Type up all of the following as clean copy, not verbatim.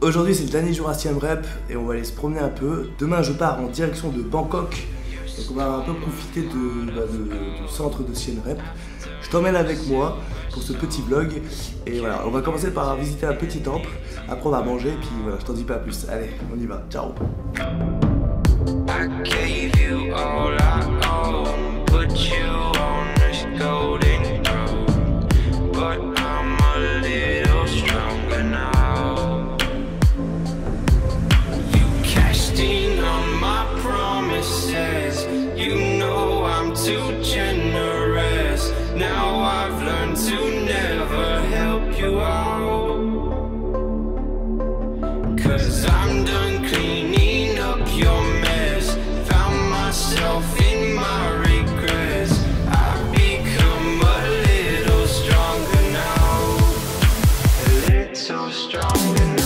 Aujourd'hui c'est le dernier jour à Siem Reap et on va aller se promener un peu. Demain je pars en direction de Bangkok. Donc on va un peu profiter du centre de Siem Reap. Je t'emmène avec moi pour ce petit vlog. Et voilà, on va commencer par visiter un petit temple. Après on va manger et puis voilà, je t'en dis pas plus. Allez, on y va, ciao. Too generous. Now I've learned to never help you out, 'cause I'm done cleaning up your mess. Found myself in my regrets. I've become a little stronger now, a little stronger now.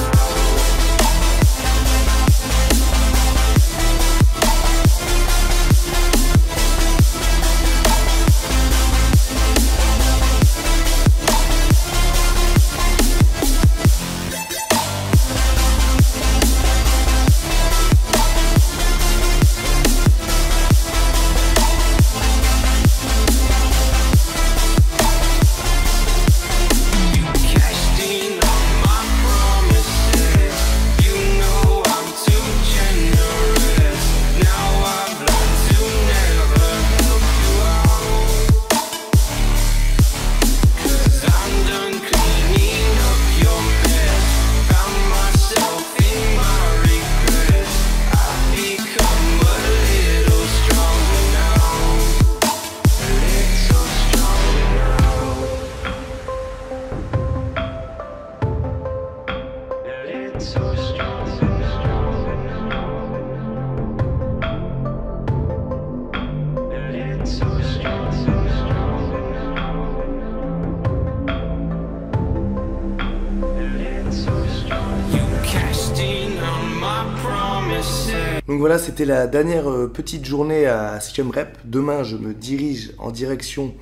Donc voilà, c'était la dernière petite journée à Siem Reap. Demain, je me dirige en direction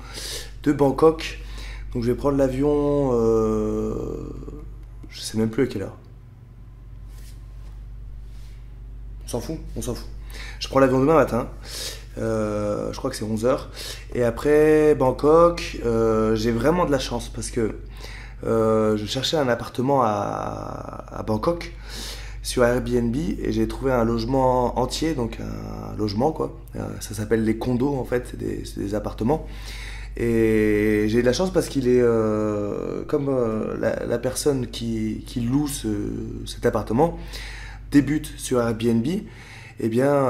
de Bangkok. Donc je vais prendre l'avion, je sais même plus à quelle heure. On s'en fout, on s'en fout. Je prends l'avion demain matin, je crois que c'est 11 h. Et après Bangkok, j'ai vraiment de la chance parce que je cherchais un appartement à Bangkok sur Airbnb et j'ai trouvé un logement entier, donc un logement quoi. Ça s'appelle les condos en fait, c'est des appartements. Et j'ai de la chance parce qu'il est comme la personne qui loue cet appartement débute sur Airbnb, eh bien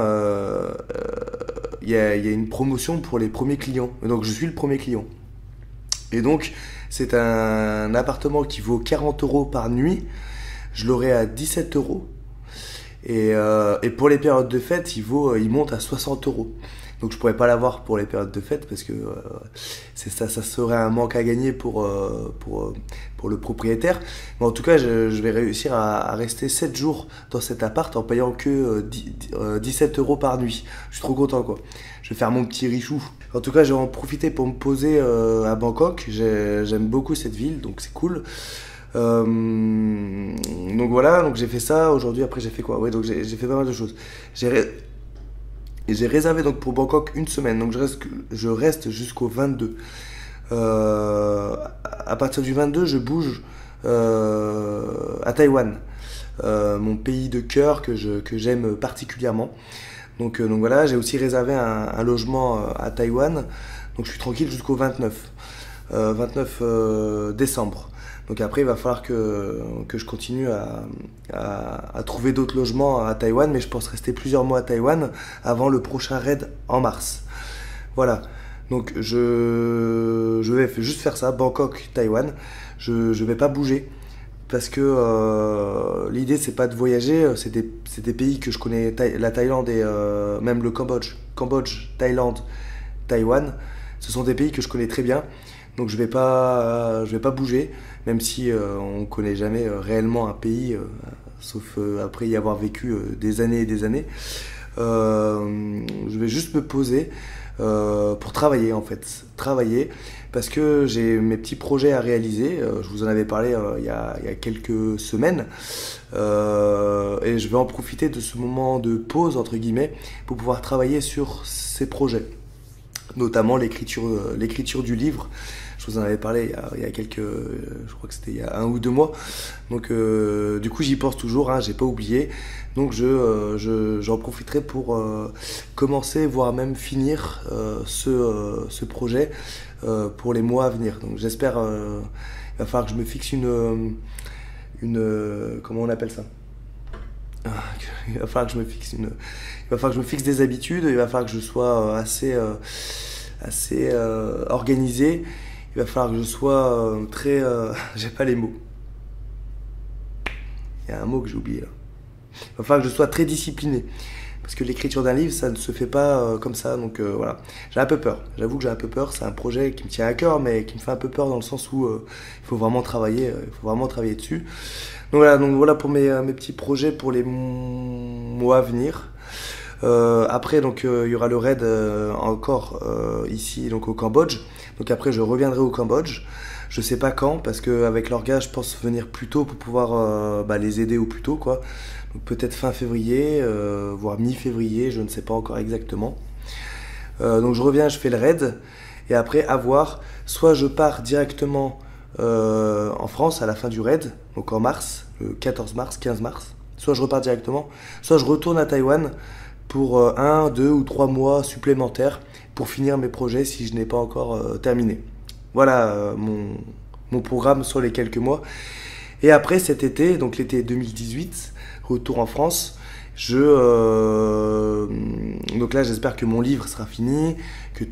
il y a une promotion pour les premiers clients. Et donc je suis le premier client. Et donc c'est un appartement qui vaut 40 € par nuit. Je l'aurai à 17 €. Et pour les périodes de fête, il monte à 60 €. Donc je pourrais pas l'avoir pour les périodes de fête parce que ça serait un manque à gagner pour le propriétaire. Mais en tout cas, je vais réussir à rester 7 jours dans cet appart en payant que 17 € par nuit. Je suis trop content quoi. Je vais faire mon petit richou. En tout cas, je vais en profiter pour me poser à Bangkok. J'aime beaucoup cette ville, donc c'est cool. Donc voilà, donc j'ai fait ça aujourd'hui. Après j'ai fait quoi? Ouais, donc j'ai fait pas mal de choses. J'ai réservé donc pour Bangkok une semaine, donc je reste jusqu'au 22. À partir du 22, je bouge à Taïwan, mon pays de cœur que j'aime particulièrement. Donc voilà, j'ai aussi réservé un logement à Taïwan, donc je suis tranquille jusqu'au 29 décembre. Donc après, il va falloir que je continue à trouver d'autres logements à Taïwan, mais je pense rester plusieurs mois à Taïwan avant le prochain raid en mars. Voilà, donc je vais juste faire ça, Bangkok, Taïwan. Je vais pas bouger parce que l'idée c'est pas de voyager, c'est des pays que je connais, la Thaïlande et même le Cambodge, Thaïlande, Taïwan. Ce sont des pays que je connais très bien. Donc je vais pas bouger, même si on connaît jamais réellement un pays, sauf après y avoir vécu des années et des années. Je vais juste me poser, pour travailler en fait. Travailler parce que j'ai mes petits projets à réaliser. Je vous en avais parlé il y a quelques semaines. Et je vais en profiter de ce moment de pause, entre guillemets, pour pouvoir travailler sur ces projets. Notamment l'écriture du livre. Je vous en avais parlé il y a quelques, je crois que c'était il y a 1 ou 2 mois. Donc du coup j'y pense toujours, hein, j'ai pas oublié. Donc j'en profiterai pour commencer, voire même finir ce projet pour les mois à venir. Donc j'espère, il va falloir que je me fixe une comment on appelle ça? Il va falloir que je me fixe il va falloir que je me fixe des habitudes, il va falloir que je sois assez organisé. Il va falloir que je sois très... j'ai pas les mots. Il y a un mot que j'ai oublié là. Il va falloir que je sois très discipliné. Parce que l'écriture d'un livre, ça ne se fait pas comme ça. Donc voilà. J'ai un peu peur. J'avoue que j'ai un peu peur. C'est un projet qui me tient à cœur, mais qui me fait un peu peur dans le sens où il faut vraiment travailler. Il faut vraiment travailler dessus. Donc voilà pour mes petits projets pour les mois à venir. Après, donc il y aura le raid encore ici, donc au Cambodge. Donc après, je reviendrai au Cambodge. Je sais pas quand, parce qu'avec leur gars, je pense venir plus tôt pour pouvoir les aider au plus tôt, quoi. Donc peut-être fin février, voire mi-février, je ne sais pas encore exactement. Donc je reviens, je fais le raid, et après, à voir. Soit je pars directement en France à la fin du raid, donc en mars, le 14 mars, 15 mars. Soit je repars directement, soit je retourne à Taïwan pour 1, 2 ou 3 mois supplémentaires pour finir mes projets si je n'ai pas encore terminé. Voilà mon programme sur les quelques mois. Et après cet été, donc l'été 2018, retour en France, donc là j'espère que mon livre sera fini, que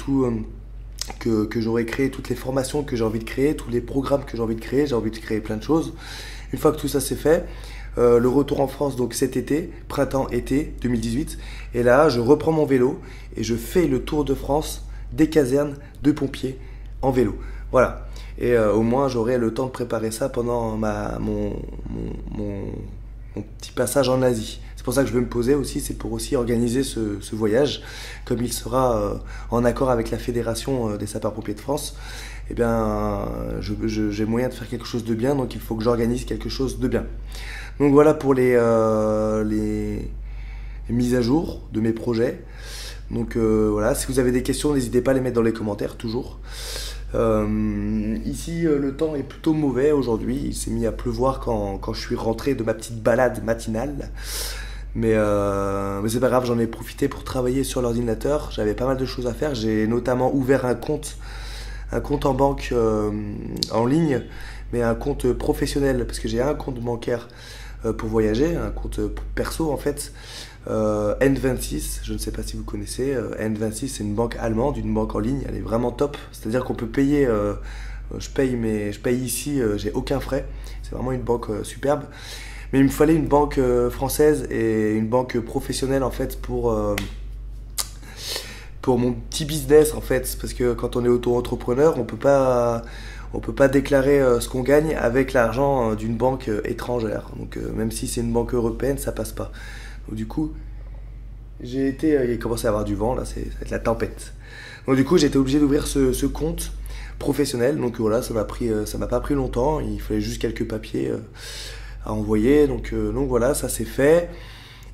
que j'aurai créé toutes les formations que j'ai envie de créer, tous les programmes que j'ai envie de créer plein de choses. Une fois que tout ça c'est fait, le retour en France donc cet été, printemps-été 2018, et là je reprends mon vélo et je fais le tour de France des casernes de pompiers en vélo. Voilà, et au moins j'aurai le temps de préparer ça pendant mon petit passage en Asie. C'est pour ça que je veux me poser aussi, c'est pour aussi organiser ce voyage, comme il sera en accord avec la Fédération des sapeurs-pompiers de France. Eh bien, j'ai moyen de faire quelque chose de bien, donc il faut que j'organise quelque chose de bien. Donc voilà pour les mises à jour de mes projets. Donc voilà, si vous avez des questions, n'hésitez pas à les mettre dans les commentaires, toujours. Ici, le temps est plutôt mauvais aujourd'hui. Il s'est mis à pleuvoir quand je suis rentré de ma petite balade matinale. Mais c'est pas grave, j'en ai profité pour travailler sur l'ordinateur. J'avais pas mal de choses à faire. J'ai notamment ouvert un compte en banque en ligne, mais un compte professionnel, parce que j'ai un compte bancaire pour voyager, un compte perso en fait. N26, je ne sais pas si vous connaissez. N26, c'est une banque allemande, une banque en ligne. Elle est vraiment top. C'est-à-dire qu'on peut payer. Je paye ici, j'ai aucun frais. C'est vraiment une banque superbe. Mais il me fallait une banque française et une banque professionnelle en fait pour mon petit business en fait, parce que quand on est auto-entrepreneur, on peut pas déclarer ce qu'on gagne avec l'argent d'une banque étrangère. Donc même si c'est une banque européenne, ça passe pas. Donc du coup, il commençait à avoir du vent là, ça va être la tempête. Donc du coup, j'ai été obligé d'ouvrir ce compte professionnel. Donc voilà, ça m'a pas pris longtemps. Il fallait juste quelques papiers à envoyer. Donc voilà, ça c'est fait.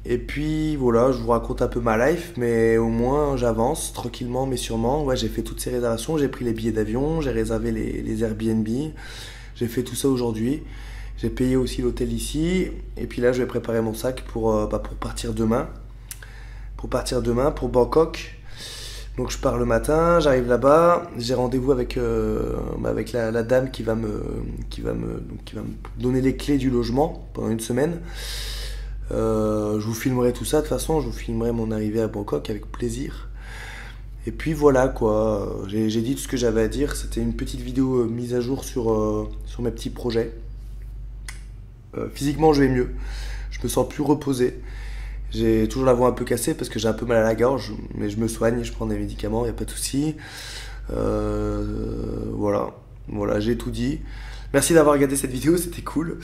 Et puis voilà, je vous raconte un peu ma life, mais au moins j'avance tranquillement mais sûrement. Ouais, j'ai fait toutes ces réservations, j'ai pris les billets d'avion, j'ai réservé les Airbnb, j'ai fait tout ça aujourd'hui. J'ai payé aussi l'hôtel ici, et puis là je vais préparer mon sac pour partir demain. Pour Bangkok. Donc je pars le matin, j'arrive là-bas, j'ai rendez-vous avec la dame qui va me donner les clés du logement pendant une semaine. Je vous filmerai tout ça de toute façon, je vous filmerai mon arrivée à Bangkok avec plaisir. Et puis voilà quoi, j'ai dit tout ce que j'avais à dire. C'était une petite vidéo mise à jour sur mes petits projets. Physiquement je vais mieux, je me sens plus reposé. J'ai toujours la voix un peu cassée parce que j'ai un peu mal à la gorge, mais je me soigne, je prends des médicaments, il n'y a pas de souci. Voilà, j'ai tout dit. Merci d'avoir regardé cette vidéo, c'était cool.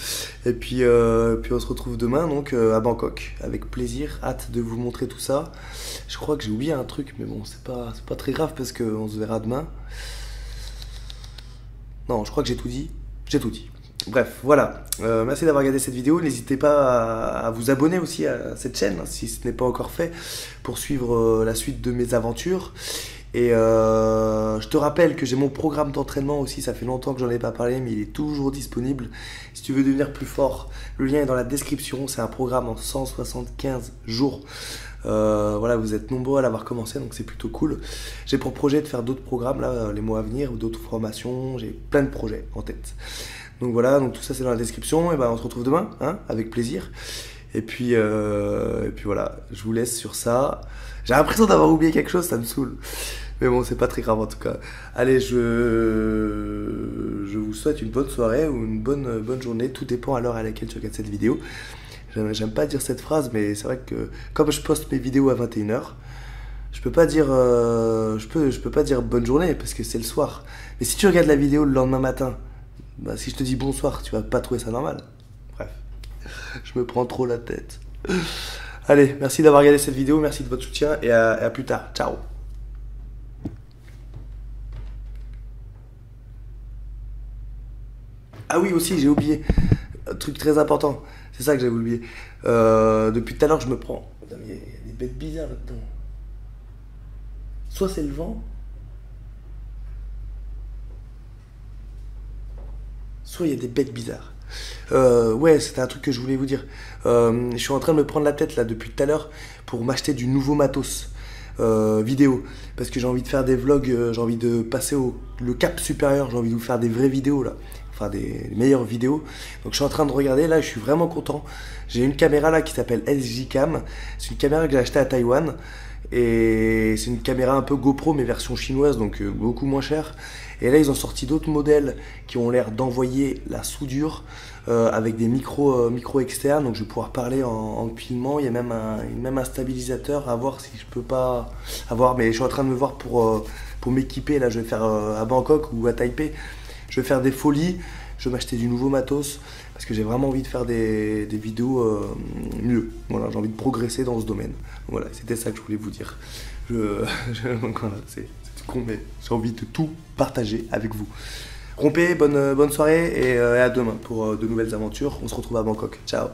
Et puis on se retrouve demain donc à Bangkok, avec plaisir, hâte de vous montrer tout ça. Je crois que j'ai oublié un truc, mais bon, c'est pas très grave parce qu'on se verra demain. Non, je crois que j'ai tout dit. J'ai tout dit. Bref, voilà. Merci d'avoir regardé cette vidéo. N'hésitez pas à vous abonner aussi à cette chaîne, hein, si ce n'est pas encore fait, pour suivre la suite de mes aventures. Et je te rappelle que j'ai mon programme d'entraînement aussi, ça fait longtemps que j'en ai pas parlé, mais il est toujours disponible. Si tu veux devenir plus fort, le lien est dans la description. C'est un programme en 175 jours. Voilà, vous êtes nombreux à l'avoir commencé, donc c'est plutôt cool. J'ai pour projet de faire d'autres programmes là, les mois à venir, ou d'autres formations. J'ai plein de projets en tête. Donc voilà, donc tout ça c'est dans la description. Et ben on se retrouve demain, hein, avec plaisir. Et puis voilà, je vous laisse sur ça. J'ai l'impression d'avoir oublié quelque chose, ça me saoule. Mais bon, c'est pas très grave en tout cas. Allez, je vous souhaite une bonne soirée ou une bonne journée. Tout dépend à l'heure à laquelle tu regardes cette vidéo. J'aime pas dire cette phrase, mais c'est vrai que comme je poste mes vidéos à 21 h, je peux pas dire je peux pas dire bonne journée parce que c'est le soir. Mais si tu regardes la vidéo le lendemain matin, bah, si je te dis bonsoir, tu vas pas trouver ça normal. Bref, je me prends trop la tête. Allez, merci d'avoir regardé cette vidéo, merci de votre soutien et à plus tard. Ciao. Ah oui, aussi, j'ai oublié un truc très important. C'est ça que j'avais oublié. Depuis tout à l'heure, je me prends. Il y a des bêtes bizarres là-dedans. Soit c'est le vent, soit il y a des bêtes bizarres. Ouais, c'était un truc que je voulais vous dire. Je suis en train de me prendre la tête là depuis tout à l'heure pour m'acheter du nouveau matos vidéo. Parce que j'ai envie de faire des vlogs, j'ai envie de passer le cap supérieur, j'ai envie de vous faire des vraies vidéos là. Enfin des meilleures vidéos. Donc je suis en train de regarder là, je suis vraiment content. J'ai une caméra là qui s'appelle LG Cam. C'est une caméra que j'ai achetée à Taïwan. Et c'est une caméra un peu GoPro mais version chinoise, donc beaucoup moins chère. Et là ils ont sorti d'autres modèles qui ont l'air d'envoyer la soudure avec des micros externes, donc je vais pouvoir parler en filmant. Il y a même un stabilisateur, à voir si je peux pas avoir, mais je suis en train de me voir pour m'équiper. Là je vais faire à Bangkok ou à Taipei, je vais faire des folies, je vais m'acheter du nouveau matos parce que j'ai vraiment envie de faire des vidéos mieux. Voilà, j'ai envie de progresser dans ce domaine. Voilà, c'était ça que je voulais vous dire. Voilà, c'est con, mais j'ai envie de tout partager avec vous. Rompez, bonne soirée et à demain pour de nouvelles aventures. On se retrouve à Bangkok. Ciao.